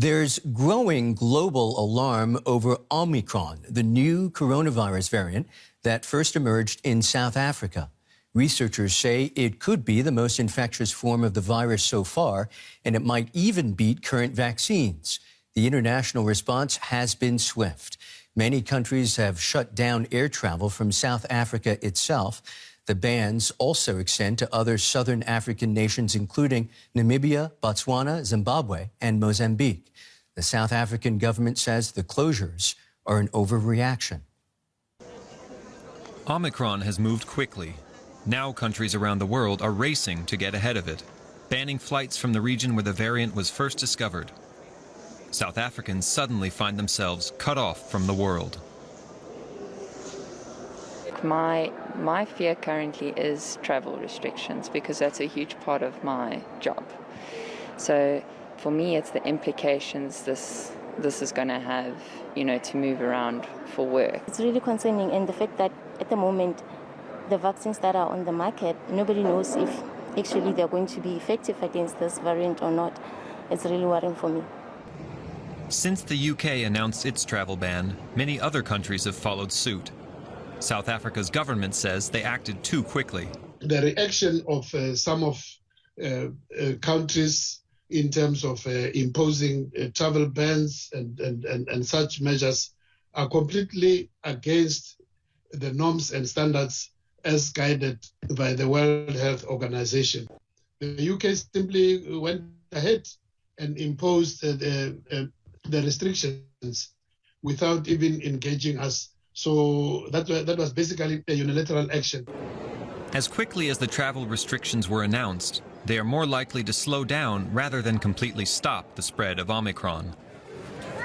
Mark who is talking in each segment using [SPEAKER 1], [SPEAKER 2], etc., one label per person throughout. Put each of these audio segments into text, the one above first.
[SPEAKER 1] There's growing global alarm over Omicron, the new coronavirus variant that first emerged in South Africa. Researchers say it could be the most infectious form of the virus so far, and it might even beat current vaccines. The international response has been swift. Many countries have shut down air travel from South Africa itself. The bans also extend to other southern African nations, including Namibia, Botswana, Zimbabwe, and Mozambique. The South African government says the closures are an overreaction.
[SPEAKER 2] Omicron has moved quickly. Now countries around the world are racing to get ahead of it, banning flights from the region where the variant was first discovered. South Africans suddenly find themselves cut off from the world.
[SPEAKER 3] My fear currently is travel restrictions, because that's a huge part of my job. So for me, it's the implications this is going to have, to move around for work.
[SPEAKER 4] It's really concerning, and the fact that at the moment, the vaccines that are on the market, nobody knows if actually they're going to be effective against this variant or not. It's really worrying for me.
[SPEAKER 2] Since the UK announced its travel ban, many other countries have followed suit. South Africa's government says they acted too quickly.
[SPEAKER 5] The reaction of some of countries in terms of imposing travel bans and such measures are completely against the norms and standards as guided by the World Health Organization. The UK simply went ahead and imposed the restrictions without even engaging us. So that was basically a unilateral action.
[SPEAKER 2] As quickly as the travel restrictions were announced, they are more likely to slow down rather than completely stop the spread of Omicron.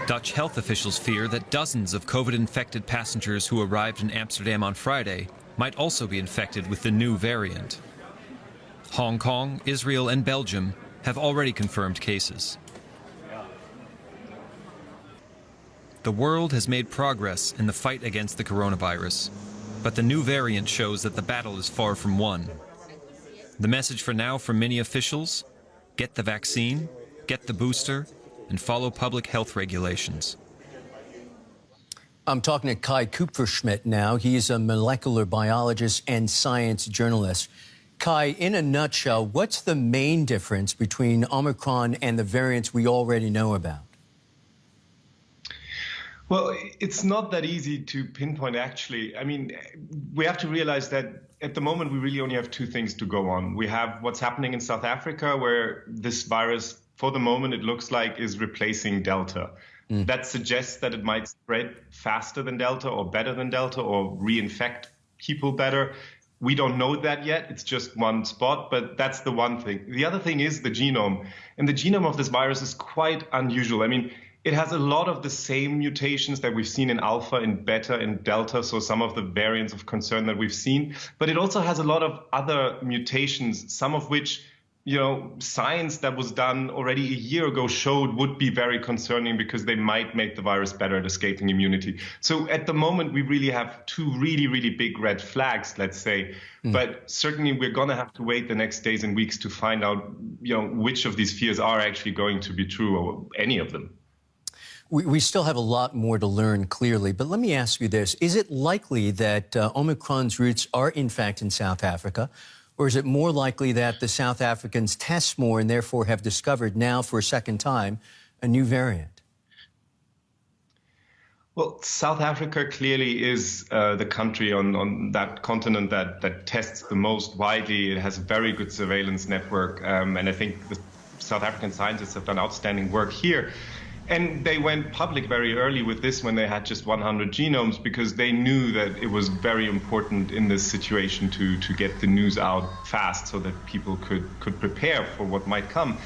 [SPEAKER 2] Dutch health officials fear that dozens of COVID-infected passengers who arrived in Amsterdam on Friday might also be infected with the new variant. Hong Kong, Israel, and Belgium have already confirmed cases. The world has made progress in the fight against the coronavirus, but the new variant shows that the battle is far from won. The message for now from many officials: get the vaccine, get the booster, and follow public health regulations.
[SPEAKER 1] I'm talking to Kai Kupferschmidt now. He's a molecular biologist and science journalist. Kai, in a nutshell, what's the main difference between Omicron and the variants we already know about?
[SPEAKER 6] Well, it's not that easy to pinpoint, actually. I mean, we have to realize that at the moment, we really only have two things to go on. We have what's happening in South Africa, where this virus, for the moment, it looks like is replacing Delta. That suggests that it might spread faster than Delta or better than Delta or reinfect people better. We don't know that yet. It's just one spot, but that's the one thing. The other thing is the genome. And the genome of this virus is quite unusual. I mean, it has a lot of the same mutations that we've seen in Alpha, in Beta, and Delta, so some of the variants of concern that we've seen. But it also has a lot of other mutations, some of which, science that was done already a year ago showed would be very concerning because they might make the virus better at escaping immunity. So at the moment, we really have two really, really big red flags, let's say. But certainly we're going to have to wait the next days and weeks to find out, which of these fears are actually going to be true, or any of them.
[SPEAKER 1] We still have a lot more to learn, clearly, but let me ask you this. Is it likely that Omicron's roots are, in fact, in South Africa, or is it more likely that the South Africans test more and therefore have discovered now for a second time a new variant?
[SPEAKER 6] Well, South Africa clearly is the country on that continent that tests the most widely. It has a very good surveillance network, and I think the South African scientists have done outstanding work here. And they went public very early with this when they had just 100 genomes, because they knew that it was very important in this situation to get the news out fast so that people could prepare for what might come.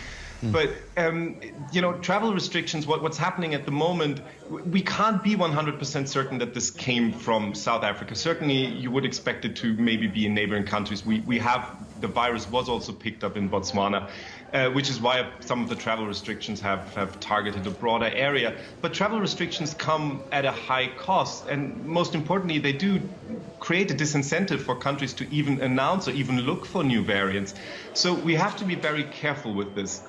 [SPEAKER 6] But, travel restrictions, what's happening at the moment, we can't be 100% certain that this came from South Africa. Certainly, you would expect it to maybe be in neighboring countries. The virus was also picked up in Botswana. which is why some of the travel restrictions have targeted a broader area. But travel restrictions come at a high cost, and most importantly, they do create a disincentive for countries to even announce or even look for new variants. So we have to be very careful with this.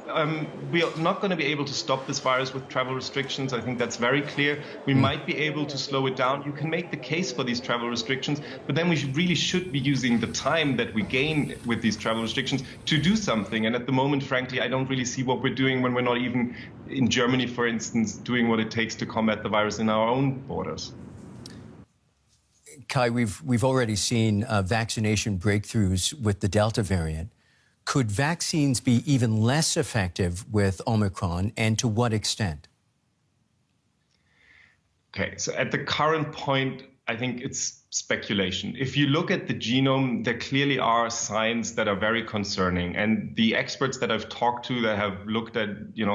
[SPEAKER 6] We are not going to be able to stop this virus with travel restrictions. I think that's very clear. We might be able to slow it down. You can make the case for these travel restrictions, but then we really should be using the time that we gain with these travel restrictions to do something. And at the moment, frankly, I don't really see what we're doing when we're not even in Germany, for instance, doing what it takes to combat the virus in our own borders.
[SPEAKER 1] Kai, we've already seen vaccination breakthroughs with the Delta variant. Could vaccines be even less effective with Omicron, and to what extent?
[SPEAKER 6] Okay, so at the current point, I think it's speculation. If you look at the genome, there clearly are signs that are very concerning. And the experts that I've talked to that have looked at,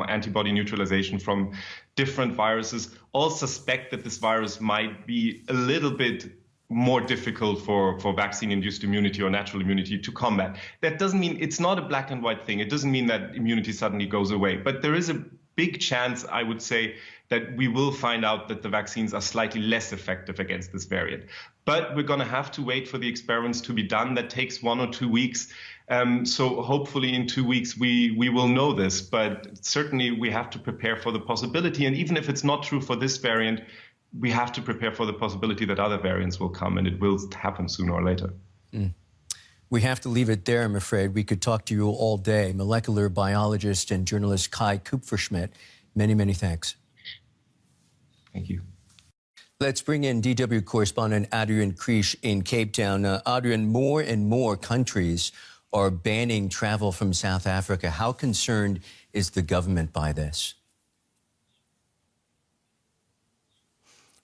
[SPEAKER 6] antibody neutralization from different viruses all suspect that this virus might be a little bit more difficult for vaccine-induced immunity or natural immunity to combat. That doesn't mean it's not a black and white thing. It doesn't mean that immunity suddenly goes away. But there is a big chance, I would say, that we will find out that the vaccines are slightly less effective against this variant. But we're going to have to wait for the experiments to be done. That takes 1 or 2 weeks. So hopefully in 2 weeks we will know this. But certainly we have to prepare for the possibility. And even if it's not true for this variant, we have to prepare for the possibility that other variants will come, and it will happen sooner or later.
[SPEAKER 1] We have to leave it there, I'm afraid. We could talk to you all day. Molecular biologist and journalist Kai Kupferschmidt, many, many thanks.
[SPEAKER 6] Thank you.
[SPEAKER 1] Let's bring in DW correspondent Adrian Krisch in Cape Town. Adrian, more and more countries are banning travel from South Africa. How concerned is the government by this?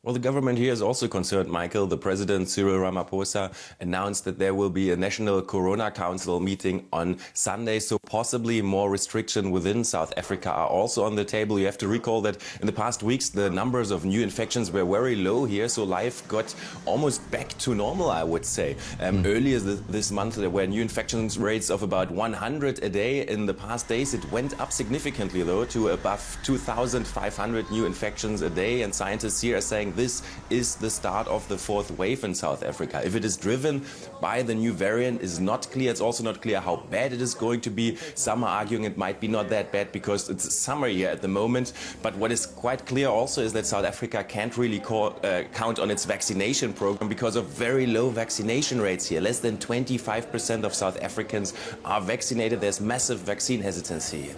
[SPEAKER 7] Well, the government here is also concerned, Michael. The president, Cyril Ramaphosa, announced that there will be a National Corona Council meeting on Sunday, so possibly more restrictions within South Africa are also on the table. You have to recall that in the past weeks, the numbers of new infections were very low here, so life got almost back to normal, I would say. Earlier this month, there were new infections rates of about 100 a day. In the past days, it went up significantly, though, to above 2,500 new infections a day, and scientists here are saying this is the start of the fourth wave in South Africa. If it is driven by the new variant is not clear. It's also not clear how bad it is going to be. Some are arguing it might be not that bad because it's summer here at the moment. But what is quite clear also is that South Africa can't really count on its vaccination program because of very low vaccination rates here. Less than 25% of South Africans are vaccinated. There's massive vaccine hesitancy here.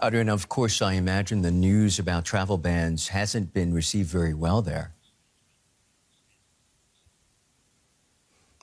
[SPEAKER 1] Adrian, of course, I imagine the news about travel bans hasn't been received very well there.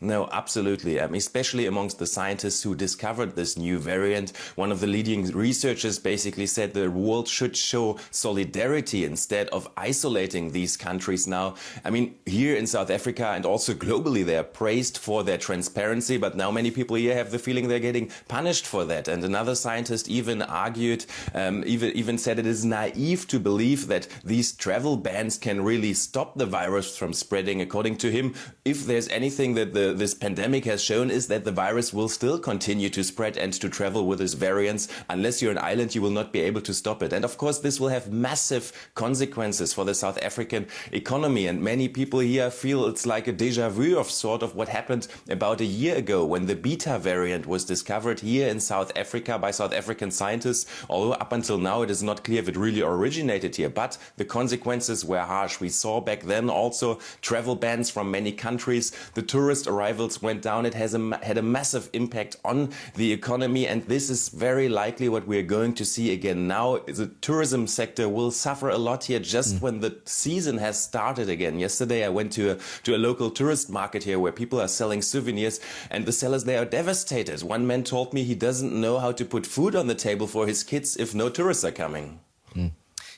[SPEAKER 7] No, absolutely. Especially amongst the scientists who discovered this new variant. One of the leading researchers basically said the world should show solidarity instead of isolating these countries now. I mean, here in South Africa and also globally, they're praised for their transparency, but now many people here have the feeling they're getting punished for that. And another scientist even argued, even said it is naive to believe that these travel bans can really stop the virus from spreading. According to him, if there's anything that this pandemic has shown is that the virus will still continue to spread and to travel with its variants. Unless you're an island, you will not be able to stop it. And of course, this will have massive consequences for the South African economy. And many people here feel it's like a déjà vu of sort of what happened about a year ago when the Beta variant was discovered here in South Africa by South African scientists. Although up until now, it is not clear if it really originated here, but the consequences were harsh. We saw back then also travel bans from many countries. The tourist arrivals went down. It has had a massive impact on the economy, and this is very likely what we're going to see again now. The tourism sector will suffer a lot here just when the season has started again. Yesterday I went to a local tourist market here where people are selling souvenirs, and the sellers there are devastated. One man told me he doesn't know how to put food on the table for his kids if no tourists are coming.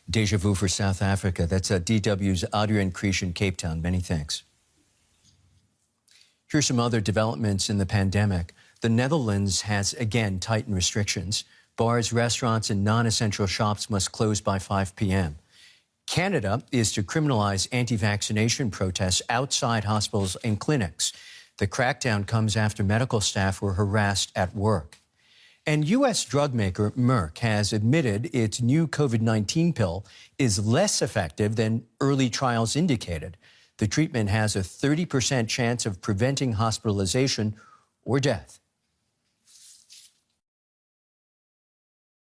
[SPEAKER 1] Deja vu for South Africa. That's DW's Adrian Krisch in Cape Town. Many thanks. Here's some other developments in the pandemic. The Netherlands has again tightened restrictions. Bars, restaurants, and non-essential shops must close by 5 p.m. Canada is to criminalize anti-vaccination protests outside hospitals and clinics. The crackdown comes after medical staff were harassed at work. And U.S. drug maker Merck has admitted its new COVID-19 pill is less effective than early trials indicated. The treatment has a 30% chance of preventing hospitalization or death.